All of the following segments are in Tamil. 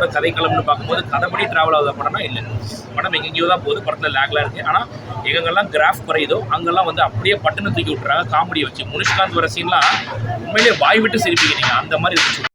படத்தோட கதைக்களம்னு பார்க்கும்போது கதைப்படி ட்ராவல் ஆகுத படம்னா இல்லை. படம் எங்கெங்கேயோ தான் போகுது, படத்தில் லேக்லாம் இருக்குது. ஆனால் எங்கெங்கெல்லாம் கிராஃப் குறையுதோ அங்கெல்லாம் வந்து அப்படியே பட்டுன்னு தூக்கி விட்டுறாங்க காமெடியை வச்சு. முனிஷ்காந்த் வர சீன்லாம் உண்மையிலேயே வாய் விட்டு சிரிப்பீங்க நீங்கள், அந்த மாதிரி இருந்துச்சு.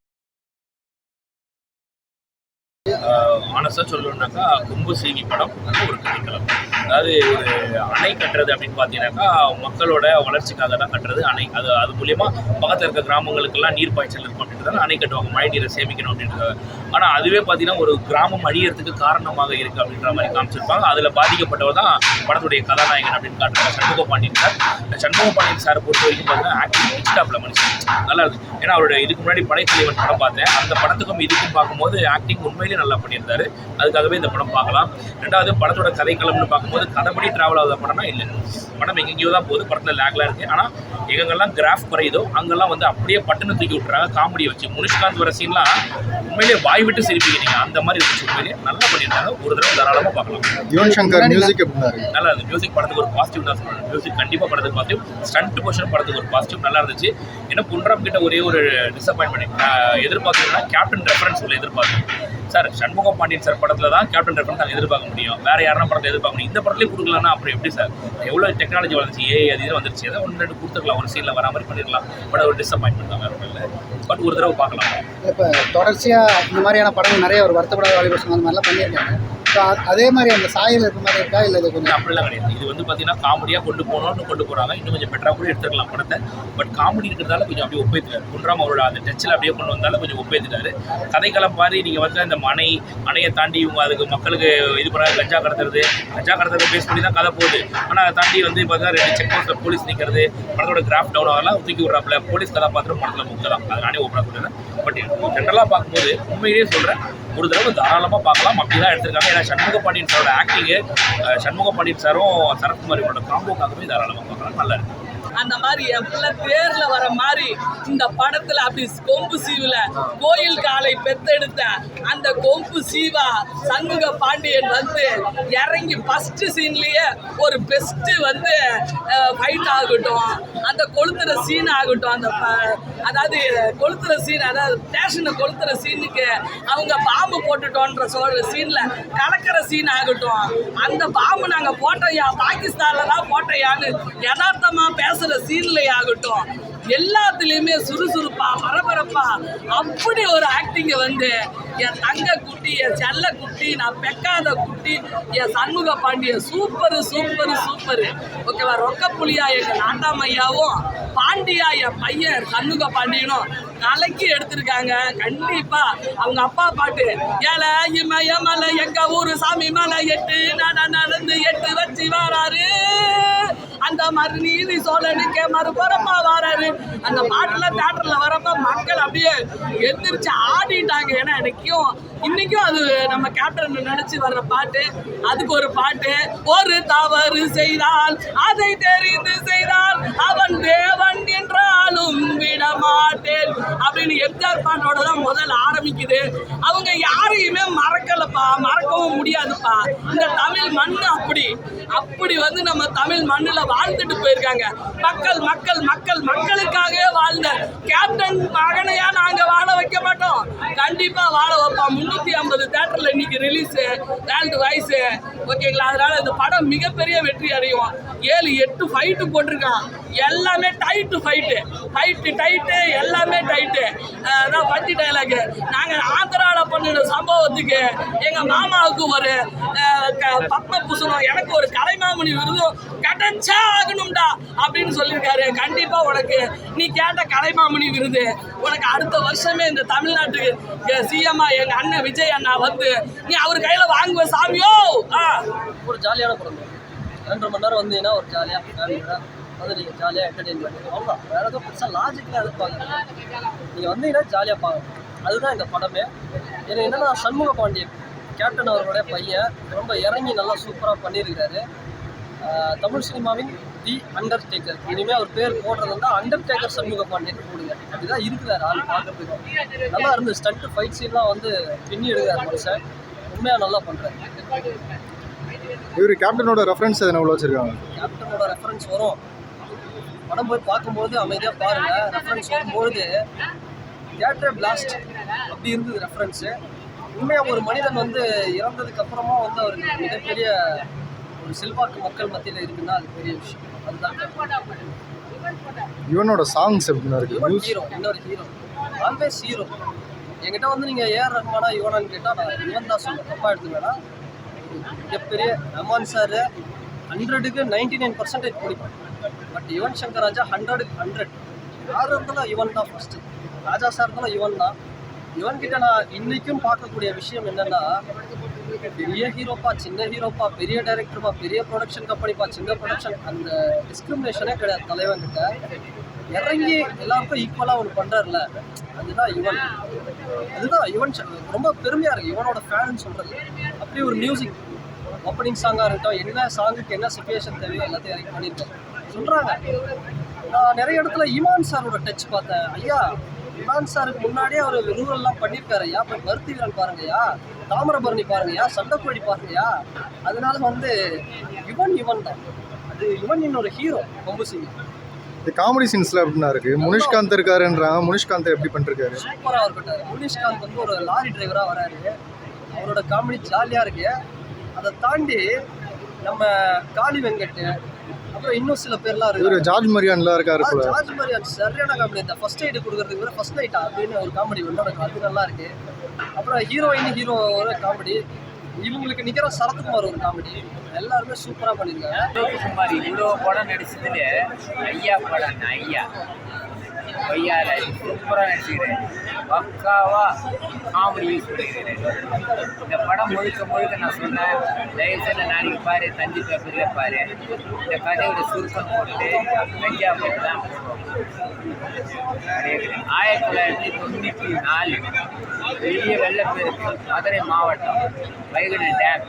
ஆனஸ்டாக சொல்லணுன்னாக்கா கொம்பு சீவி படம் நல்ல ஒரு கதைக்களம். அதாவது ஒரு அணை கட்டுறது அப்படின்னு பார்த்தீங்கன்னாக்கா மக்களோட வளர்ச்சிக்காக தான் கட்டுறது அணை. அது மூலியமா பக்கத்தில் இருக்க கிராமங்களுக்கெல்லாம் நீர் பாய்ச்சல் இருக்கும் அப்படின்றதால அணை கட்டுவாங்க, மழை நீரை சேமிக்கணும் அப்படின்றத. ஆனால் அதுவே பார்த்தீங்கன்னா ஒரு கிராமம் அழியறதுக்கு காரணமாக இருக்குது அப்படின்ற மாதிரி காமிச்சிருப்பாங்க. அதில் பாதிக்கப்பட்டவர் தான் படத்துடைய கதாநாயகன் அப்படின்னு காட்டுறாங்க சண்முக பாண்டியன் சார். சண்முக பாண்டியன் சாரை பொறுத்த வரைக்கும் பார்த்தீங்கன்னா ஆக்டிங் எக்ஸ்டாப்ல மனுஷன் நல்லா இருக்கு. ஏன்னா அவருடைய இதுக்கு முன்னாடி படைத்தலைவன் படம் பார்த்தேன், அந்த படத்துக்கும் இதுக்கும் பார்க்கும்போது ஆக்டிங் உண்மையிலேயே நல்லா பண்ணியிருந்தாரு. அதுக்காகவே இந்த படம் பார்க்கலாம். ரெண்டாவது படத்தோட கதைக்களம்னு பார்க்கும்போது கதைப்படி ட்ராவல் ஆகுத படம்னா இல்லை. படம் எங்கெங்கேயோ தான் போகுது, படத்தில் லேக்லாம் இருக்குது. ஆனால் எங்கெங்கெல்லாம் கிராஃப் குறையுதோ அங்கெல்லாம் வந்து அப்படியே பட்டுன்னு தூக்கி விட்டுறாங்க காமெடியை வச்சு. முனிஷ்காந்த் வர சீன்லாம் உண்மையிலேயே வாய் விட்டு சிரிப்பீங்க நீங்கள், அந்த மாதிரி இருந்துச்சு. உண்மையிலேயே நல்லா பண்ணியிருந்தாங்க. ஒரு தடவை தாராளமாக பார்க்கலாம். யுவன் சங்கர் மியூசிக் நல்லா இருந்துச்சு. மியூசிக் படத்துக்கு ஒரு பாசிட்டிவ் தான் சொல்லணும். மியூசிக் கண்டிப்பாக படத்துக்கு பாசிட்டிவ். ஸ்டண்ட் போர்ஷன் படத்துக்கு ஒரு பாசிட்டிவ் நல்லா இருந்துச்சு. ஏன்னா பொன்ராம் கிட்ட ஒரே ஒரு டிசப்பாயின்மெண்ட் எதிர்பார்த்தீங்கன்னா கேப்டன் ரெஃபரன்ஸ் உள்ள எதிர்பார்த்தேன் சார். சண்முக பாண்டியன் சார் படத்தில் தான் கேப்டன் ரெஃபரன்ஸ் நாங்கள் எதிர்பார்க்க முடியும், வேறு யாரும் படத்தை எதிர்பார்க்க முடியும். இந்த படத்துலேயே கொடுக்கலன்னா அப்புறம் எப்படி சார்? எவ்வளோ டெக்னாலஜி வளர்ந்துச்சு, அது இது வந்துருச்சு, ஏதோ ஒன்று ரெண்டு கொடுத்துருக்கலாம், ஒரு சீனில் வர மாதிரி பண்ணிடலாம். பட் ஒரு டிசப்பாயின்மெண்ட் தான், வேறு ஒன்றும் இல்லை. பட் ஒரு தடவை பார்க்கலாம். இப்போ தொடர்ச்சியாக இந்த மாதிரியான படங்கள் நிறைய ஒரு வருத்தப்படாத வாலிபர் அந்த மாதிரிலாம் பண்ணியிருக்காங்க. ஸோ அதே மாதிரி அந்த சாயல் இருக்க மாதிரி இருக்கா, இல்லை இது கொஞ்சம் அப்படிலாம் கிடையாது. இது வந்து பார்த்தீங்கன்னா காமெடியாக கொண்டு போகணும்னு கொண்டு போகிறாங்க. இன்னும் கொஞ்சம் பெட்டராக கூட எடுத்துக்கலாம் படத்தை. பட் காமெடி இருக்கிறதால கொஞ்சம் அப்படியே ஒப்பேத்துட்டாரு. பொன்ராம் அவரோட அந்த டச்சில் அப்படியே கொண்டு வந்தாலும் கொஞ்சம் ஒப்பேத்துட்டாரு. கதைக்களம் மாதிரி நீங்கள் வந்து இந்த அணையை தாண்டி இவங்க அதுக்கு மக்களுக்கு இது பண்ணாது, கஞ்சா கடத்துறது பேஸ் பண்ணி தான் கதை போகுது. ஆனால் அதை தாண்டி வந்து பார்த்தீங்கன்னா 2 செக் போஸ்ட்டில் போலீஸ் நிற்கிறது, படத்தோட கிராஃப் டவுன் ஆகலாம், தூக்கி விட்றாப்புல போலீஸ் கதாபாத்திரம் படத்தில் முக்கலாம். அது நானே ஓப்பனாக சொல்லுறேன். பட் ஜென்ரலாக பார்க்கும்போது உண்மையிலேயே சொல்கிறேன், ஒரு தடவை தாராளமாக பார்க்கலாம். அப்படி தான் எடுத்திருக்காங்க. ஏன்னா சண்முக பாண்டியன் சாரோட ஆக்டிங்கு, சண்முக பாண்டியன் சாரும் சரத்குமார் இவரோட காம்போக்காகவே தாராளமாக பார்க்கலாம். நல்லா இருக்கு. அந்த மாதிரி என் பிள்ளை தேர்ல வர மாதிரி இந்த படத்துல அப்படி கொம்பு சீவுல கோயில் காலை பெத்தெடுத்த அந்த கொம்பு சீவா சண்முக பாண்டியன் வந்து இறங்கி ஃபர்ஸ்ட் சீன்லயே ஒரு பெஸ்ட் வந்து ஃபைட் ஆகட்டும், அந்த கொளுத்துற சீன் ஆகட்டும், அந்த அதாவது கொளுத்துற சீன், அதாவது ஸ்டேஷனை கொளுத்துற சீனுக்கு அவங்க பாம்பு போட்டுட்டோன்ற சொல்ற சீன்ல கலக்கிற சீன் ஆகட்டும், அந்த பாம்பு நாங்க போட்டையா பாகிஸ்தான்ல தான் போட்டையான்னு யதார்த்தமா பேசுற சீன்ல ஆகட்டும், எல்லாத்துலேயுமே சுறுசுறுப்பா பரபரப்பா அப்படி ஒரு ஆக்டிங்கை வந்து என் தங்க குட்டி, என் செல்ல குட்டி, நான் பெக்காத குட்டி, என் Shanmuga Pandian super super super. ஓகேவா? ரொக்க புலியா எங்கள் நாட்டாமையாவும் பாண்டியா என் பையன் சண்முக பாண்டியனும் கலக்கி எடுத்திருக்காங்க. கண்டிப்பா அவங்க அப்பா பாட்டு ஏல இமயமலை எங்க ஊரு சாமி மலை 8 நடந்து 8 வச்சு வராரு, அந்த மாதிரி நீதி சோழனுக்கே மறுபுறமா வராரு. அந்த பாட்டுல தியேட்டர்ல வரப்ப மக்கள் அப்படியே எந்திரிச்சு ஆடிட்டாங்க. ஏன்னா இன்னைக்கும் அது நம்ம கேப்டன் நினைச்சு வர்ற பாட்டு. அதுக்கு ஒரு பாட்டு, ஒரு தவறு செய்தால் அதை தெரிந்து செய்தால் அவன் தேவன் என்றாலும் விட மாட்டேன் அப்படின்னு எம்ஜிஆர் பாட்டோட தான் முதல்ல ஆரம்பிக்குது. அவங்க யாரையுமே மறக்கலப்பா, மறக்கவும் முடியாதுப்பா. இந்த தமிழ் மண்ணு அப்படி வந்து நம்ம தமிழ் மண்ணுல வாழ்ந்துட்டு போயிருக்காங்க. மக்கள் மக்கள் மக்கள் மக்களுக்காகவே வாழ்ந்த கேப்டன் மகனையா நாங்க வாழ வைக்க மாட்டோம், கண்டிப்பா வாழ வைப்போம். 350 தியேட்டர்ல இன்னைக்கு ரிலீஸ் வேர்ல்டு வைஸ். ஓகேங்களா? அதனால இந்த படம் மிகப்பெரிய வெற்றி அடையும். 7-8 ஃபைட்டு போட்டிருக்கான், எல்லாமே டைட்டு டைட்டு எல்லாமே டைட்டு. அதான் பட்டி டைலாக். நாங்கள் ஆந்திராவில் பண்ணின சம்பவத்துக்கு எங்கள் மாமாவுக்கு ஒரு பத்ம பூசணம், எனக்கு ஒரு கலைமாமணி விருதும் கிடைச்சா ஆகணும்டா அப்படின்னு சொல்லியிருக்காரு. கண்டிப்பாக உனக்கு நீ கேட்ட கலைமாமணி விருது உனக்கு அடுத்த வருஷமே இந்த தமிழ்நாட்டுக்கு சிஎம்மா எங்கள் அண்ணன் விஜய் அண்ணா வந்து நீ அவர் கையில் வாங்குவ சாமியோ. ஒரு ஜாலியான படம், 2 மணி நேரம் வந்தீங்கன்னா ஒரு ஜாலியாக வந்து நீங்கள் ஜாலியாக என்டர்டெயின் பண்ணுங்க. அவ்வளோதான், வேறு எதுவும் பெருசாக லாஜிக்கலாக எதிர்பார்க்குறீங்க. நீங்கள் வந்தீங்கன்னா ஜாலியாக பார்க்கணும், அதுதான் இந்த படமே. எனக்கு என்னென்னா சண்முக பாண்டியன் கேப்டன் அவர்களுடைய பையன் ரொம்ப இறங்கி நல்லா சூப்பராக பண்ணியிருக்கிறாரு. தமிழ் சினிமாவின் தி அண்டர்டேக்கர், இனிமேல் அவர் பேர் போடுறது வந்து அண்டர்டேக்கர் சண்முக பாண்டியன் போடுங்க. அப்படிதான் இருக்கிறார் ஆள் பார்க்கறதுக்கு. நல்லா இருந்து ஸ்டண்ட் ஃபைட் சீன்லாம் வந்து பின்னி எடுக்கிறார் மனுஷன், உண்மையாக நல்லா பண்ணுறாரு. இவர் கேப்டனோட ரெஃபரன்ஸ் எதனா உள்ள வச்சிருக்காங்க? கேப்டனோட ரெஃபரன்ஸ் வரும், படம் போய் பார்க்கும்போது அமைதியாக பாருங்கள். ரெஃபரன்ஸ் வரும்பொழுது தியேட்டர் பிளாஸ்ட் அப்படி இருந்தது ரெஃபரன்ஸு. உண்மையாக ஒரு மனிதன் வந்து இறந்ததுக்கு அப்புறமா வந்து அவருக்கு மிகப்பெரிய ஒரு செல்வாக்கு மக்கள் மத்தியில் இருக்குன்னா அது பெரிய விஷயம். அதுதான் யுவனோட சாங்ஸ் எப்படின்னா இருக்கு? யுவன் ஹீரோ, இன்னொரு ஹீரோ, ஆல்வேஸ் ஹீரோ. என்கிட்ட வந்து நீங்கள் ஏஆர் ரஹ்மானா யுவனான்னு கேட்டால் நான் யுவன் தான் சொல்லுவேன், தப்பாக எடுத்துக்கவேனா. மிகப்பெரிய ரஹ்மான் சார் 100க்கு 99% பிடிப்பேன். பட் யுவன் சங்கர் ராஜா 100க்கு 100. யார் இருந்தாலும் யுவன் தான் ஃபஸ்ட்டு. ராஜா சார் இருந்தாலும் யுவன் தான். யுவன் கிட்ட நான் இன்றைக்கும் பார்க்கக்கூடிய விஷயம் என்னென்னா, பெரிய ஹீரோப்பா, சின்ன ஹீரோப்பா, பெரிய டைரக்டர்ப்பா, பெரிய ப்ரொடக்ஷன் கம்பெனிப்பா, சின்ன ப்ரொடக்ஷன், அந்த டிஸ்கிரிமினேஷனே கிடையாது தலைவன் கிட்ட. இறங்கி எல்லாருக்கும் ஈக்குவலாக ஒன்று பண்ணுறாருல, அதுதான் யுவன். அதுதான் யுவன். ரொம்ப பெருமையாக இருக்குது யுவனோட ஃபேனுன்னு சொல்கிறது. அப்படி ஒரு மியூசிக் ஓப்பனிங் சாங்காக இருக்கட்டும், என்ன சாங்குக்கு என்ன சிச்சுவேஷன் தேவையோ எல்லாத்தையும் இறங்கி பண்ணியிருக்கேன் சொல்கிறாங்க. நான் நிறைய இடத்துல இமான் சாரோட டச் பார்த்தேன். ஐயா, இமான் சாருக்கு முன்னாடியே அவர் ரூரல்லாம் பண்ணியிருக்காரு ஐயா. போய் பருத்தி வீரன் பாருங்கய்யா, தாமிரபரணி பாருங்கய்யா, சண்டக்கோழி பாருங்கய்யா. அதனால வந்து யுவன் தான். அது யுவன் இன்னொரு ஹீரோ கொம்பு சிவி. இந்த காமெடி சீன்ஸ்ல எப்படின்னா இருக்கு? முனிஷ்காந்த் இருக்காருன்றாங்க. முனிஷ்காந்த் எப்படி பண்ணிருக்காரு? சூப்பராக இருக்கட்டும். முனிஷ்காந்த் வந்து ஒரு லாரி டிரைவராக வராரு. அவரோட காமெடி ஜாலியாக இருக்கு. அதை தாண்டி நம்ம காளி வெங்கட், அப்புறம் இன்னும் சில பேர்லாம் இவர் இருக்கு. ஜார்ஜ் மரியான்லாம் இருக்காரு போல. ஜார்ஜ் மரியான் சரியான காமெடி. இந்த ஃபர்ஸ்ட் எய்டு கொடுக்குறதுக்கு கூட ஃபர்ஸ்ட் நைட்டா அப்படின்னு ஒரு காமெடி ஒன்றோட, அது நல்லா இருக்கு. அப்புறம் ஹீரோவோட காமெடி, இவங்களுக்கு நிற்கிற சரத்குமார் ஒரு காமெடி, எல்லாருமே சூப்பராக பண்ணியிருக்காங்க. குமார் இவ்வளோ படம் நடிச்சதுல ஐயா படம் ஐயா ஐயால சூப்பராக நடிச்சுக்கிறேன். பக்காவா காமெடி யூஸ் பண்ணிக்கிறேன். இந்த படம் முழுக்க நான் சொன்னேன், தயவுசெய்து நாளைக்கு பாரு, தஞ்சை பேப்பரில் பாரு. இந்த கதையோட சுருக்கம் போட்டு கஞ்சா போட்டு தான் 1994 பெரிய வெள்ளப்பெருக்கு மதுரை மாவட்டம் வைகை டேம்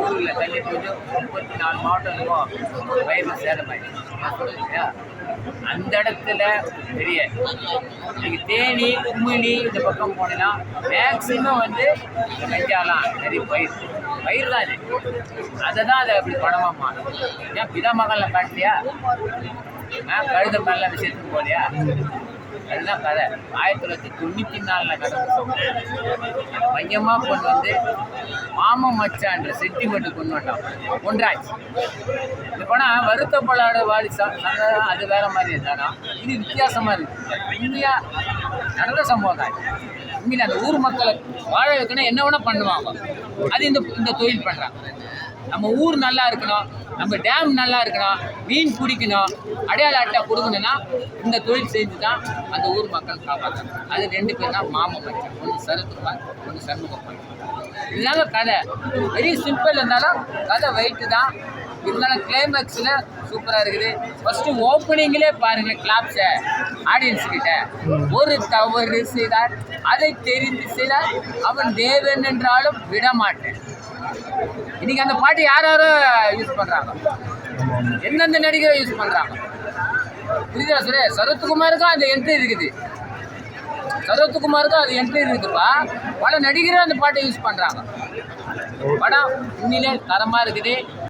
ஊரில் தண்ணி போது 34 மாவட்டம் வயது சேதமாயிடுச்சு. அந்த இடத்துல பெரிய நீங்கள் தேனி கும்மினி இந்த பக்கம் போனீங்கன்னா மேக்சிமம் வந்து கஞ்சாலாம் நிறைய பயிர் தான் இது. அதை தான் அதை அப்படி படமாக மாறும். ஏன் பிதா மகள்லாம் காட்டலையா? கழுத மேலாம் விஷயத்துக்கு போகலையா? அதுதான் கதை. 1994 கதை மையமாக கொண்டு வந்து மாமன் மச்சான்ற சென்டிமெண்ட்டு கொண்டு வந்தான் ஒன்றாச்சு. இந்த படம் வருத்தப்படாத வாலிசா அது வேற மாதிரி இருந்தானா, இது வித்தியாசமாக இருக்குது. உண்மையாக நடந்த சம்பவம் தான். உண்மையில் அந்த ஊர் மக்களை வாழ வைக்கணும், என்ன வேணால் பண்ணுவாங்க. அது இந்த தொழில் பண்ணுறாங்க. நம்ம ஊர் நல்லா இருக்கணும், நம்ம டேம் நல்லா இருக்கணும், மீன் பிடிக்கணும், அடையாள அட்டை கொடுக்கணும்னா இந்த தொழில் செஞ்சு தான் அந்த ஊர் மக்கள் காப்பாற்றணும். அது 2 பேர் தான் மாமன் மச்சான், ஒன்று சரத்குமார், ஒன்று சண்முகப்பான். இதுதாங்க கதை. வெரி சிம்பிள் இருந்தாலும் கதை வெயிட்டு தான். இருந்தாலும் கிளைமேக்ஸில் சூப்பராக இருக்குது. ஃபஸ்ட்டு ஓப்பனிங்கிலே பாருங்கள் கிளாப்ஸை ஆடியன்ஸ் கிட்ட. ஒரு தவறு செய்தால் அதை தெரிந்து செய்தால் அவன் தேவன் என்றாலும் விட மாட்டேன். இன்னைக்கு அந்த பாட்டு யாரோ யூஸ் பண்ணுறாங்க, எந்தெந்த நடிகரை யூஸ் பண்ணுறாங்க புரியுதா சார்? சரத்குமாருக்கும் அந்த என்ட்ரி இருக்குது, சரத்குமாருக்கும் அது என்ட்ரி இருக்குதுப்பா. பல நடிகரும் அந்த பாட்டை யூஸ் பண்ணுறாங்க. படம் உண்மையிலே தரமாக இருக்குது.